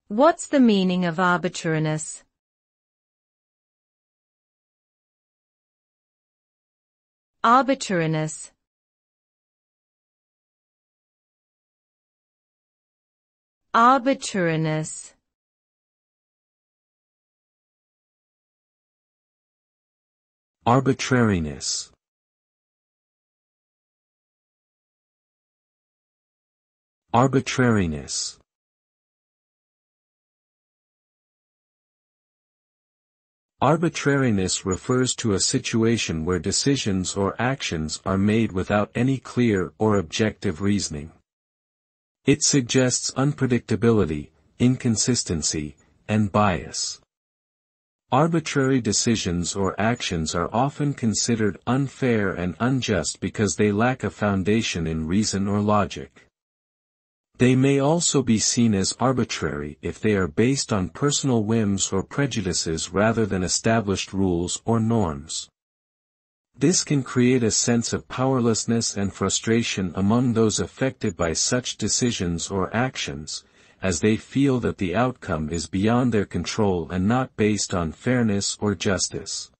What's the meaning of arbitrariness? Arbitrariness. Arbitrariness. Arbitrariness. Arbitrariness. Arbitrariness refers to a situation where decisions or actions are made without any clear or objective reasoning. It suggests unpredictability, inconsistency, and bias. Arbitrary decisions or actions are often considered unfair and unjust because they lack a foundation in reason or logic. They may also be seen as arbitrary if they are based on personal whims or prejudices rather than established rules or norms. This can create a sense of powerlessness and frustration among those affected by such decisions or actions, as they feel that the outcome is beyond their control and not based on fairness or justice.